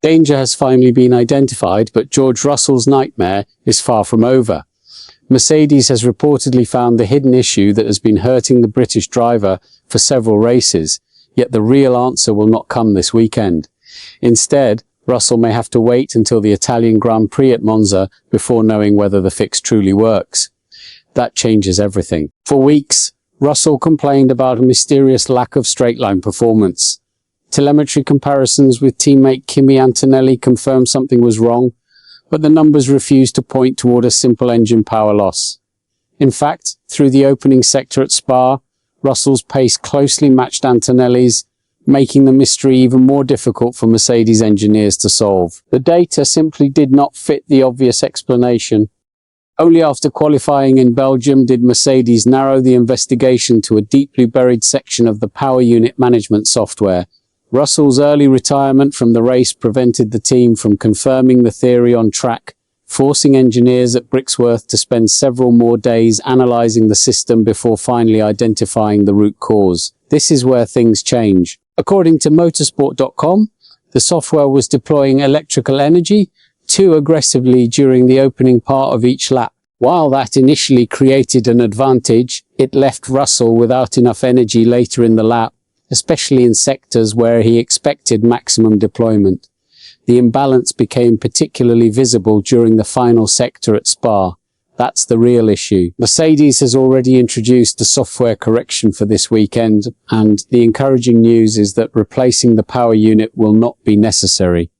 Danger has finally been identified, but George Russell's nightmare is far from over. Mercedes has reportedly found the hidden issue that has been hurting the British driver for several races, yet the real answer will not come this weekend. Instead, Russell may have to wait until the Italian Grand Prix at Monza before knowing whether the fix truly works. That changes everything. For weeks, Russell complained about a mysterious lack of straight-line performance. Telemetry comparisons with teammate Kimi Antonelli confirmed something was wrong, but the numbers refused to point toward a simple engine power loss. In fact, through the opening sector at Spa, Russell's pace closely matched Antonelli's, making the mystery even more difficult for Mercedes engineers to solve. The data simply did not fit the obvious explanation. Only after qualifying in Belgium did Mercedes narrow the investigation to a deeply buried section of the power unit management software. Russell's early retirement from the race prevented the team from confirming the theory on track, forcing engineers at Brixworth to spend several more days analyzing the system before finally identifying the root cause. This is where things change. According to motorsport.com, the software was deploying electrical energy too aggressively during the opening part of each lap. While that initially created an advantage, it left Russell without enough energy later in the lap, especially in sectors where he expected maximum deployment. The imbalance became particularly visible during the final sector at Spa. That's the real issue. Mercedes has already introduced the software correction for this weekend, and the encouraging news is that replacing the power unit will not be necessary.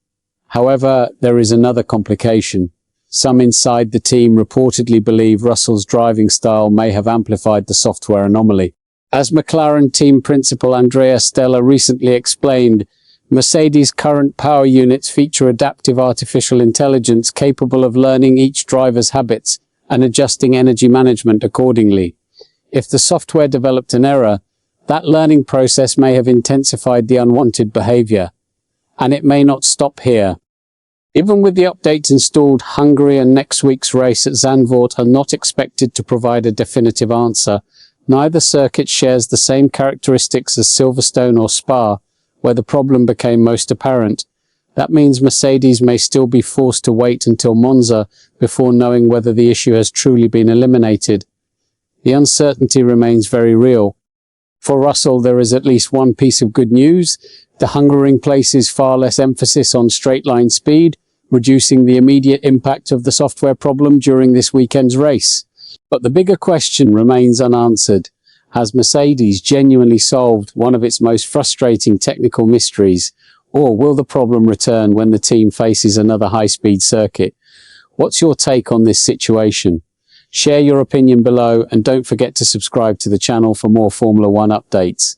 However, there is another complication. Some inside the team reportedly believe Russell's driving style may have amplified the software anomaly. As McLaren team principal Andrea Stella recently explained, Mercedes' current power units feature adaptive artificial intelligence capable of learning each driver's habits and adjusting energy management accordingly. If the software developed an error, that learning process may have intensified the unwanted behavior. And it may not stop here. Even with the updates installed, Hungary and next week's race at Zandvoort are not expected to provide a definitive answer. Neither circuit shares the same characteristics as Silverstone or Spa, where the problem became most apparent. That means Mercedes may still be forced to wait until Monza before knowing whether the issue has truly been eliminated. The uncertainty remains very real. For Russell, there is at least one piece of good news. The Hungaroring places far less emphasis on straight-line speed, reducing the immediate impact of the software problem during this weekend's race. But the bigger question remains unanswered. Has Mercedes genuinely solved one of its most frustrating technical mysteries, or will the problem return when the team faces another high-speed circuit? What's your take on this situation? Share your opinion below and don't forget to subscribe to the channel for more Formula One updates.